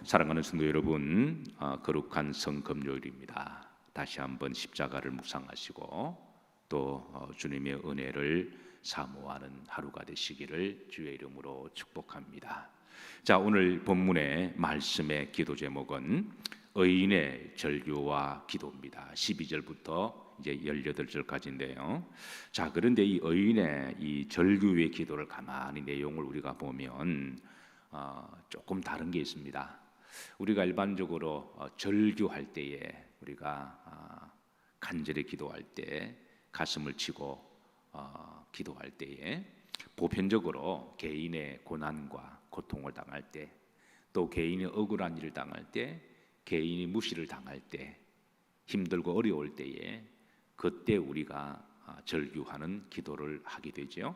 사랑하는 성도 여러분, 거룩한 성금요일입니다. 다시 한번 십자가를 묵상하시고 또 주님의 은혜를 사모하는 하루가 되시기를 주의 이름으로 축복합니다. 자, 오늘 본문의 말씀의 기도 제목은 의인의 절규와 기도입니다. 12절부터 이제 18절까지인데요. 자, 그런데 이 의인의 이 절규의 기도를 가만히 내용을 우리가 보면 조금 다른 게 있습니다. 우리가 일반적으로 절규할 때에 우리가 간절히 기도할 때 가슴을 치고 기도할 때에 보편적으로 개인의 고난과 고통을 당할 때, 또 개인이 억울한 일을 당할 때, 개인이 무시를 당할 때, 힘들고 어려울 때에 그때 우리가 절규하는 기도를 하게 되죠.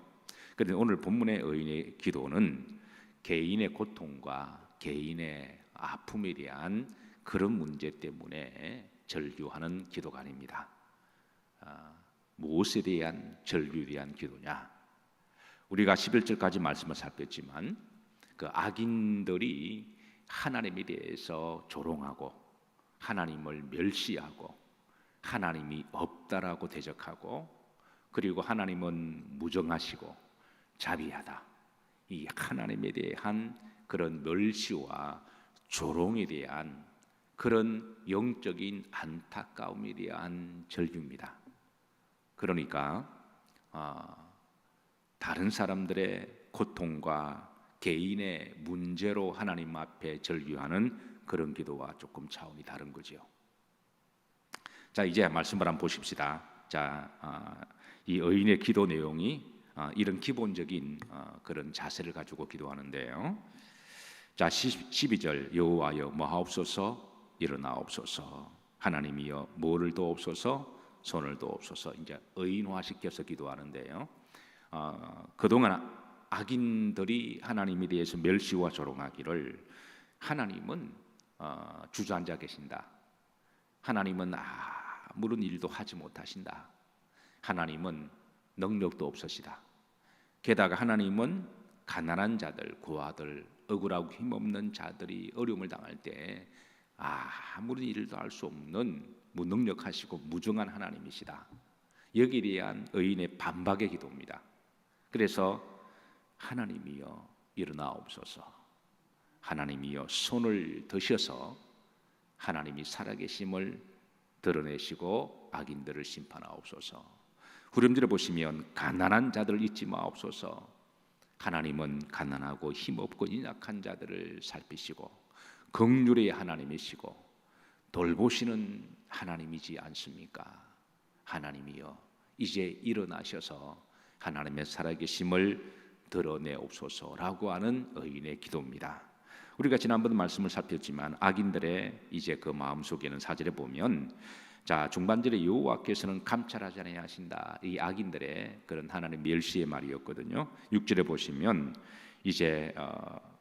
그런데 오늘 본문의 의인의 기도는 개인의 고통과 개인의 아픔에 대한 그런 문제 때문에 절규하는 기도가 아닙니다. 무엇에 대한 절규에 대한 기도냐? 우리가 11절까지 말씀을 살폈지만 그 악인들이 하나님에 대해서 조롱하고 하나님을 멸시하고 하나님이 없다라고 대적하고, 그리고 하나님은 무정하시고 자비하다, 이 하나님에 대한 그런 멸시와 조롱에 대한 그런 영적인 안타까움에 대한 절규입니다. 그러니까 다른 사람들의 고통과 개인의 문제로 하나님 앞에 절규하는 그런 기도와 조금 차원이 다른 거죠. 자, 이제 말씀을 한번 보십시다. 자, 이 의인의 기도 내용이 이런 기본적인 그런 자세를 가지고 기도하는데요. 자, 12절 여호와여 뭐하옵소서, 일어나옵소서. 하나님이여 뭐를 도옵소서, 손을 도옵소서. 이제 의인화시켜서 기도하는데요. 그동안 악인들이 하나님에 대해서 멸시와 조롱하기를 하나님은 주저앉아 계신다, 하나님은 아무런 일도 하지 못하신다, 하나님은 능력도 없으시다, 게다가 하나님은 가난한 자들, 고아들, 억울하고 힘없는 자들이 어려움을 당할 때 아무런 일도 할 수 없는 무능력하시고 무정한 하나님이시다. 여기에 대한 의인의 반박의 기도입니다. 그래서 하나님이여 일어나옵소서, 하나님이여 손을 드셔서 하나님이 살아계심을 드러내시고 악인들을 심판하옵소서. 후렴절에 보시면 가난한 자들을 잊지 마옵소서. 하나님은 가난하고 힘없고 연약한 자들을 살피시고 긍휼의 하나님이시고 돌보시는 하나님이지 않습니까? 하나님이여 이제 일어나셔서 하나님의 살아계심을 드러내옵소서라고 하는 의인의 기도입니다. 우리가 지난번 말씀을 살폈지만 악인들의 이제 그 마음속에는 4절에 보면, 자, 중반절에 여호와께서는 감찰하지 아니하신다, 이 악인들의 그런 하나님 멸시의 말이었거든요. 6절에 보시면 이제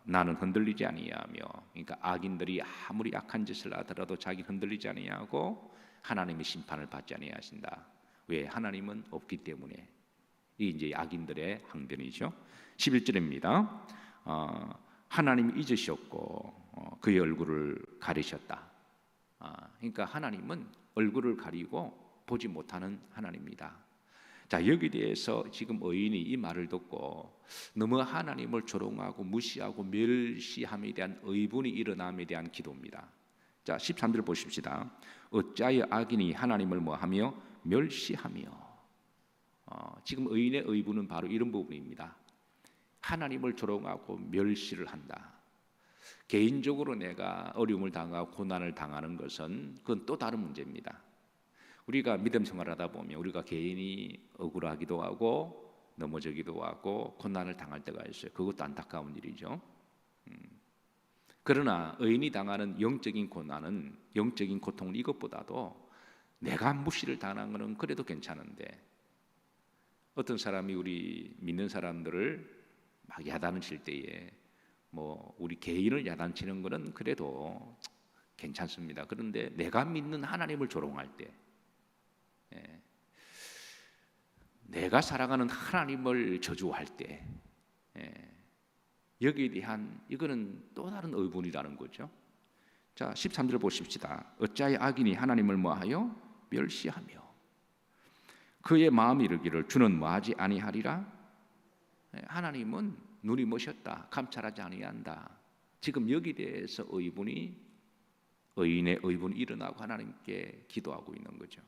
나는 흔들리지 아니하며, 그러니까 악인들이 아무리 악한 짓을 하더라도 자기 흔들리지 아니하고 하나님의 심판을 받지 아니하신다. 왜? 하나님은 없기 때문에. 이 이제 악인들의 항변이죠. 11절입니다. 하나님이 잊으셨고 그의 얼굴을 가리셨다. 그러니까 하나님은 얼굴을 가리고 보지 못하는 하나님입니다. 자, 여기에 대해서 지금 의인이 이 말을 듣고 너무 하나님을 조롱하고 무시하고 멸시함에 대한 의분이 일어남에 대한 기도입니다. 자, 13절 보십시다. 어찌하여 악인이 하나님을 뭐하며 멸시하며. 지금 의인의 의분은 바로 이런 부분입니다. 하나님을 조롱하고 멸시를 한다. 개인적으로 내가 어려움을 당하고 고난을 당하는 것은 그건 또 다른 문제입니다. 우리가 믿음 생활하다 보면 우리가 개인이 억울하기도 하고 넘어지기도 하고 고난을 당할 때가 있어요. 그것도 안타까운 일이죠. 그러나 의인이 당하는 영적인 고난은, 영적인 고통은 이것보다도 내가 무시를 당하는 것은 그래도 괜찮은데, 어떤 사람이 우리 믿는 사람들을 막 야단칠 때에 뭐 우리 개인을 야단치는 것은 그래도 괜찮습니다. 그런데 내가 믿는 하나님을 조롱할 때, 내가 사랑하는 하나님을 저주할 때, 여기에 대한 이거는 또 다른 의분이라는 거죠. 자, 13절 보십시다. 어찌하여 악인이 하나님을 뭐하여 멸시하며 그의 마음이 이르기를 주는 뭐하지 아니하리라. 하나님은 눈이 머셨다, 감찰하지 아니한다. 지금 여기 대해서 의인의 의분이 일어나고 하나님께 기도하고 있는 거죠.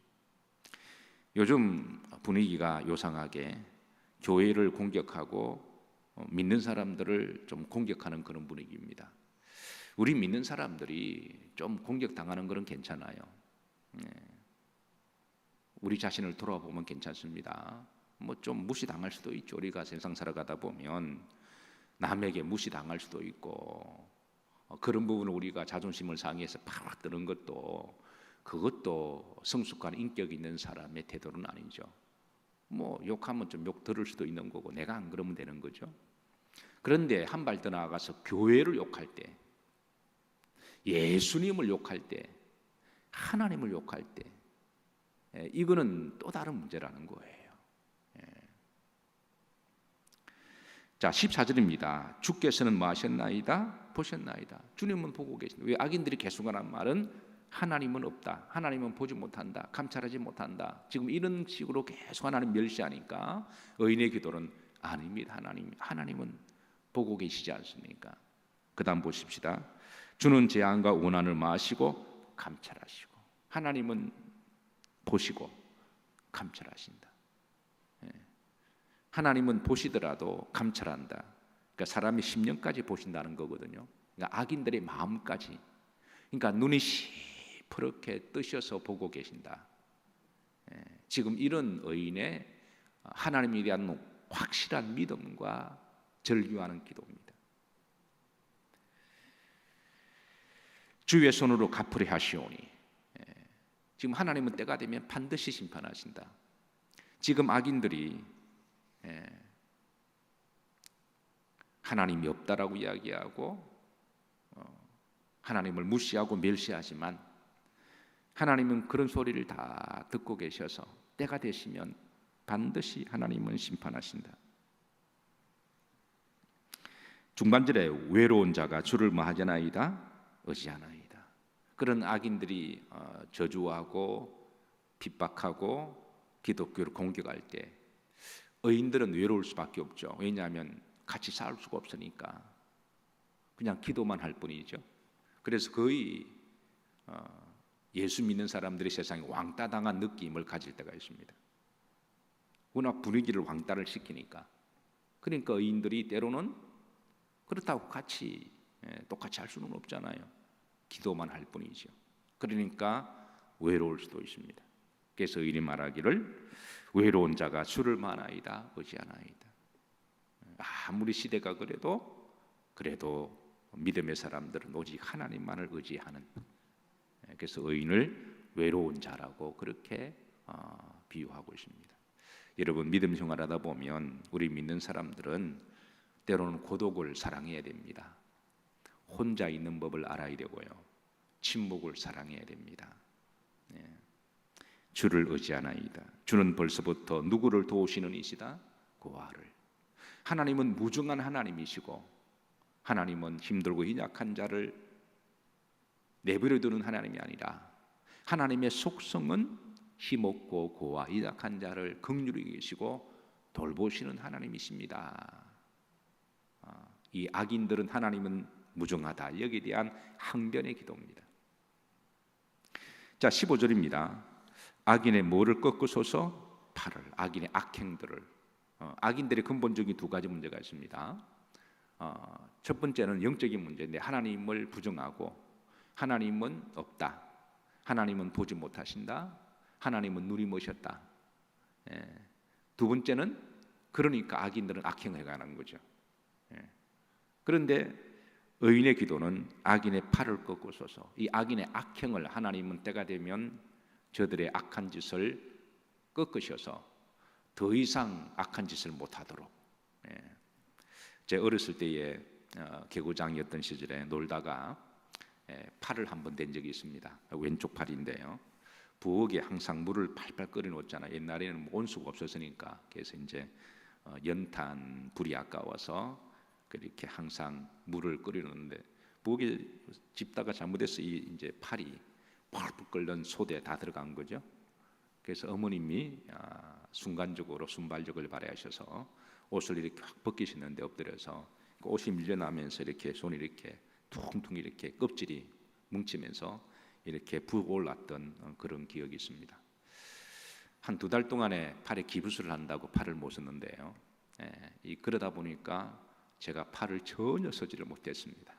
요즘 분위기가 요상하게 교회를 공격하고 믿는 사람들을 좀 공격하는 그런 분위기입니다. 우리 믿는 사람들이 좀 공격당하는 것은 괜찮아요. 우리 자신을 돌아보면 괜찮습니다. 뭐 좀 무시당할 수도 있죠. 우리가 세상 살아가다 보면 남에게 무시당할 수도 있고 그런 부분을 우리가 자존심을 상해서 팍 뜨는 그것도 성숙한 인격 있는 사람의 태도는 아니죠. 뭐 욕하면 좀 욕 들을 수도 있는 거고 내가 안 그러면 되는 거죠. 그런데 한 발 더 나아가서 교회를 욕할 때, 예수님을 욕할 때, 하나님을 욕할 때, 이거는 또 다른 문제라는 거예요. 자, 14절입니다. 주께서는 뭐 하셨나이다? 보셨나이다. 주님은 보고 계신다. 왜 악인들이 계속하는 말은 하나님은 없다, 하나님은 보지 못한다, 감찰하지 못한다. 지금 이런 식으로 계속 하나님 멸시하니까 의인의 기도는 아닙니다. 하나님은 보고 계시지 않습니까? 그 다음 보십시다. 주는 재앙과 원한을 마시고 감찰하시고, 하나님은 보시고 감찰하신다. 하나님은 보시더라도 감찰한다. 그러니까 사람이 심령까지 보신다는 거거든요. 그러니까 악인들의 마음까지. 그러니까 눈이 시퍼렇게 뜨셔서 보고 계신다. 지금 이런 의인의 하나님에 대한 확실한 믿음과 절규하는 기도입니다. 주의 손으로 갚으려 하시오니, 지금 하나님은 때가 되면 반드시 심판하신다. 지금 악인들이 하나님이 없다라고 이야기하고 하나님을 무시하고 멸시하지만 하나님은 그런 소리를 다 듣고 계셔서 때가 되시면 반드시 하나님은 심판하신다. 중반절에 외로운 자가 주를 뭐하자나이다? 의지하나이다. 그런 악인들이 저주하고 핍박하고 기독교를 공격할 때 의인들은 외로울 수밖에 없죠. 왜냐하면 같이 싸울 수가 없으니까 그냥 기도만 할 뿐이죠. 그래서 거의 예수 믿는 사람들이 세상에 왕따당한 느낌을 가질 때가 있습니다. 워낙 분위기를 왕따를 시키니까. 그러니까 의인들이 때로는 그렇다고 똑같이 할 수는 없잖아요. 기도만 할 뿐이죠. 그러니까 외로울 수도 있습니다. 그래서 의인이 말하기를 외로운 자가 주를 마나이다 의지하나이다. 아무리 시대가 그래도 믿음의 사람들은 오직 하나님만을 의지하는, 그래서 의인을 외로운 자라고 그렇게 비유하고 있습니다. 여러분, 믿음 생활하다 보면 우리 믿는 사람들은 때로는 고독을 사랑해야 됩니다. 혼자 있는 법을 알아야 되고요, 침묵을 사랑해야 됩니다. 주를 의지하나이다. 주는 벌써부터 누구를 도우시는 이시다? 고아를. 하나님은 무중한 하나님이시고, 하나님은 힘들고 연약한 자를 내버려두는 하나님이 아니라 하나님의 속성은 힘없고 고아 연약한 자를 긍휼히 계시고 돌보시는 하나님이십니다. 이 악인들은 하나님은 무정하다, 여기에 대한 항변의 기도입니다. 자, 15절입니다. 악인의 뭐를 꺾으소서? 팔을. 악인의 악행들을. 악인들의 근본적인 두 가지 문제가 있습니다. 첫 번째는 영적인 문제인데, 하나님을 부정하고 하나님은 없다, 하나님은 보지 못하신다, 하나님은 눈이 머셨다. 두 번째는 그러니까 악인들은 악행을 해가는 거죠. 그런데 의인의 기도는 악인의 팔을 꺾으소서. 이 악인의 악행을 하나님은 때가 되면 저들의 악한 짓을 꺾으셔서 더 이상 악한 짓을 못하도록. 제 어렸을 때에 개구장이었던 시절에 놀다가 팔을 한번 댄 적이 있습니다. 왼쪽 팔인데요, 부엌에 항상 물을 팔팔 끓여 놓았잖아요. 옛날에는 온수가 없었으니까. 그래서 이제 연탄 불이 아까워서 그렇게 항상 물을 끓여 놓는데 부엌에 집다가 잘못해서 이제 팔이 펄펄 끓는 소대에 다 들어간 거죠. 그래서 어머님이 순간적으로 순발력을 발휘하셔서 옷을 이렇게 확 벗기시는데 엎드려서 그 옷이 밀려나면서 이렇게 손이 이렇게 퉁퉁 이렇게 껍질이 뭉치면서 이렇게 부어올랐던 그런 기억이 있습니다. 한 2달 동안에 팔에 기부술을 한다고 팔을 못 썼는데요. 그러다 보니까 제가 팔을 전혀 쓰지를 못했습니다.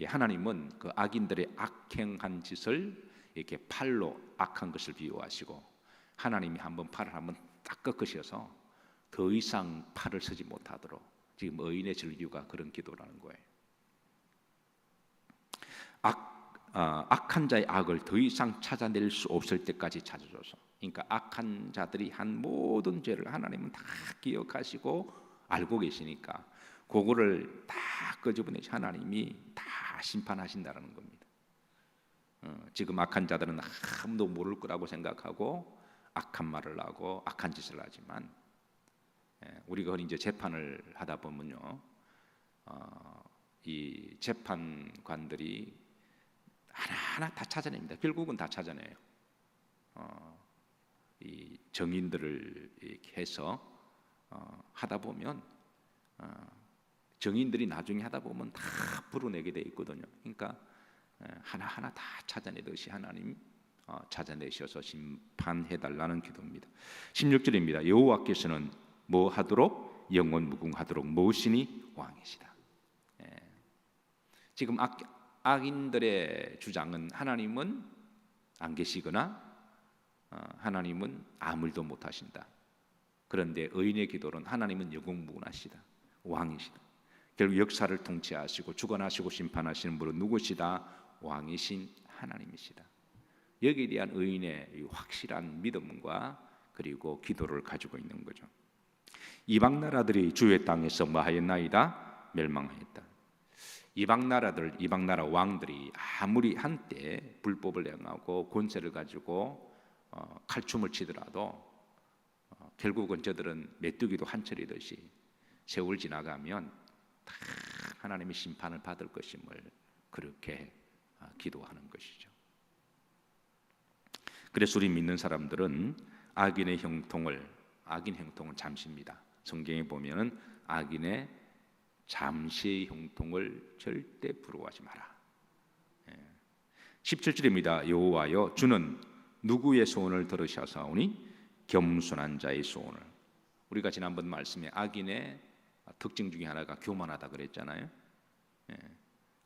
하나님은 그 악인들의 악행한 짓을 이렇게 팔로 악한 것을 비유하시고, 하나님이 한번 팔을 한번 딱 꺾으셔서 더 이상 팔을 쓰지 못하도록, 지금 의인의 절규가 그런 기도라는 거예요. 악한 자의 악을 더 이상 찾아낼 수 없을 때까지 찾아줘서, 그러니까 악한 자들이 한 모든 죄를 하나님은 다 기억하시고 알고 계시니까 그거를 다 끄집어내시 하나님이 다 심판하신다는 겁니다. 지금 악한 자들은 아무도 모를 거라고 생각하고 악한 말을 하고 악한 짓을 하지만, 우리가 이제 재판을 하다 보면요, 이 재판관들이 하나하나 다 찾아냅니다. 결국은 다 찾아내요. 이 정인들을 이렇게 해서 하다 보면 정인들이 나중에 하다 보면 다 풀어내게 돼 있거든요. 그러니까 하나하나 다 찾아내듯이 하나님 찾아내셔서 심판해달라는 기도입니다. 16절입니다. 여호와께서는 뭐 하도록 영원 무궁하도록 모시니 왕이시다. 지금 악인들의 주장은 하나님은 안 계시거나 하나님은 아무 일도 못하신다. 그런데 의인의 기도는 하나님은 영원무궁하시다, 왕이시다. 결국 역사를 통치하시고 주관하시고 심판하시는 분은 누구시다? 왕이신 하나님이시다. 여기에 대한 의인의 확실한 믿음과 그리고 기도를 가지고 있는 거죠. 이방 나라들이 주의 땅에서 뭐하였나이다? 멸망하였다. 이방 나라들, 이방 나라 왕들이 아무리 한때 불법을 행하고 권세를 가지고 칼춤을 치더라도 결국은 저들은 메뚜기도 한철이듯이 세월 지나가면 다 하나님의 심판을 받을 것임을 그렇게 기도하는 것이죠. 그래서 우리 믿는 사람들은 악인 형통은 잠시입니다. 성경에 보면은 악인의 잠시의 형통을 절대 부러워하지 마라. 17절입니다. 여호와여, 주는 누구의 소원을 들으셔서오니 겸손한 자의 소원을. 우리가 지난번 말씀에 악인의 특징 중에 하나가 교만하다 그랬잖아요.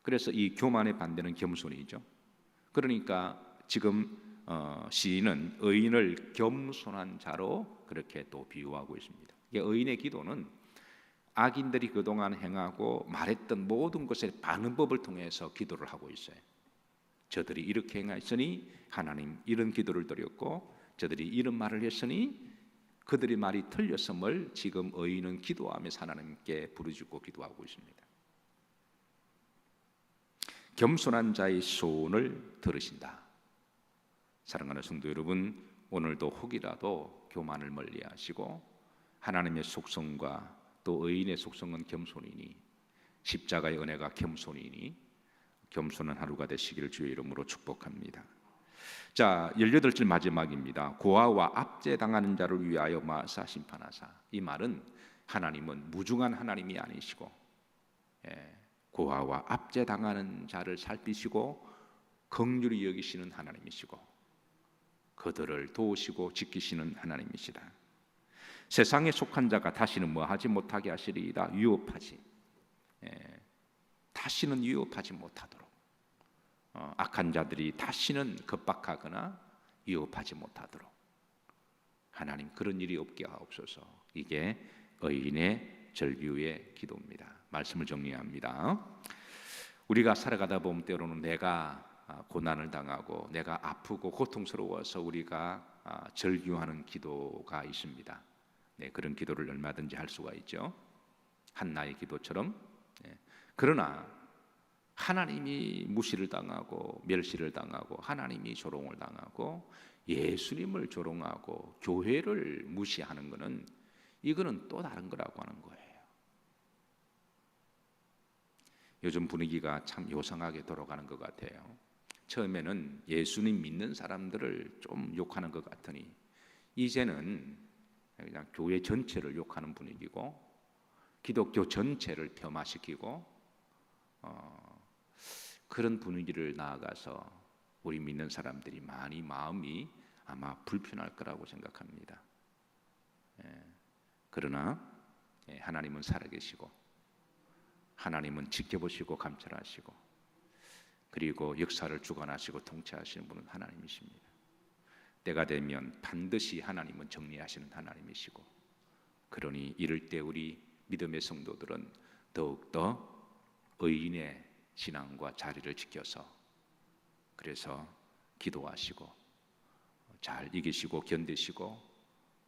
그래서 이 교만의 반대는 겸손이죠. 그러니까 지금 시인은 의인을 겸손한 자로 그렇게 또 비유하고 있습니다. 의인의 기도는 악인들이 그동안 행하고 말했던 모든 것의 반응법을 통해서 기도를 하고 있어요. 저들이 이렇게 행하였으니 하나님 이런 기도를 드렸고, 저들이 이런 말을 했으니 그들의 말이 틀렸음을 지금 의인은 기도하면서 하나님께 부르짖고 기도하고 있습니다. 겸손한 자의 소원을 들으신다. 사랑하는 성도 여러분, 오늘도 혹이라도 교만을 멀리하시고 하나님의 속성과 또 의인의 속성은 겸손이니, 십자가의 은혜가 겸손이니 겸손한 하루가 되시기를 주의 이름으로 축복합니다. 자, 18절 마지막입니다. 고아와 압제당하는 자를 위하여 마사 심판하사. 이 말은 하나님은 무중한 하나님이 아니시고 고아와 압제당하는 자를 살피시고 긍휼히 여기시는 하나님이시고 그들을 도우시고 지키시는 하나님이시다. 세상에 속한 자가 다시는 뭐하지 못하게 하시리이다. 유업하지, 다시는 유업하지 못하도록, 악한 자들이 다시는 겁박하거나 유업하지 못하도록 하나님 그런 일이 없게 하옵소서. 이게 의인의 절규의 기도입니다. 말씀을 정리합니다. 우리가 살아가다 보면 때로는 내가 고난을 당하고 내가 아프고 고통스러워서 우리가 절규하는 기도가 있습니다. 그런 기도를 얼마든지 할 수가 있죠. 한나의 기도처럼. 그러나 하나님이 무시를 당하고 멸시를 당하고 하나님이 조롱을 당하고 예수님을 조롱하고 교회를 무시하는 것은 이거는 또 다른 거라고 하는 거예요. 요즘 분위기가 참 요상하게 돌아가는 것 같아요. 처음에는 예수님 믿는 사람들을 좀 욕하는 것 같으니 이제는 그냥 교회 전체를 욕하는 분위기고 기독교 전체를 폄하시키고 그런 분위기를 나아가서 우리 믿는 사람들이 많이 마음이 아마 불편할 거라고 생각합니다. 그러나 하나님은 살아계시고 하나님은 지켜보시고 감찰하시고 그리고 역사를 주관하시고 통치하시는 분은 하나님이십니다. 때가 되면 반드시 하나님은 정리하시는 하나님이시고 그러니 이럴 때 우리 믿음의 성도들은 더욱더 의인의 신앙과 자리를 지켜서 그래서 기도하시고 잘 이기시고 견디시고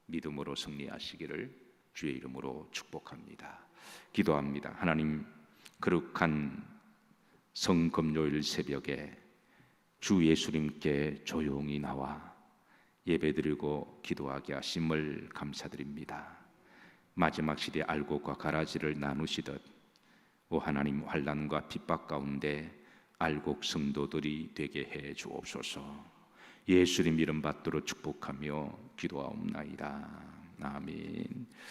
믿음으로 승리하시기를 주의 이름으로 축복합니다. 기도합니다. 하나님, 거룩한 성금요일 새벽에 주 예수님께 조용히 나와 예배드리고 기도하게 하심을 감사드립니다. 마지막 시대 알곡과 가라지를 나누시듯 오 하나님, 환난과 핍박 가운데 알곡 성도들이 되게 해 주옵소서. 예수님 이름 받들어 축복하며 기도하옵나이다. 아멘.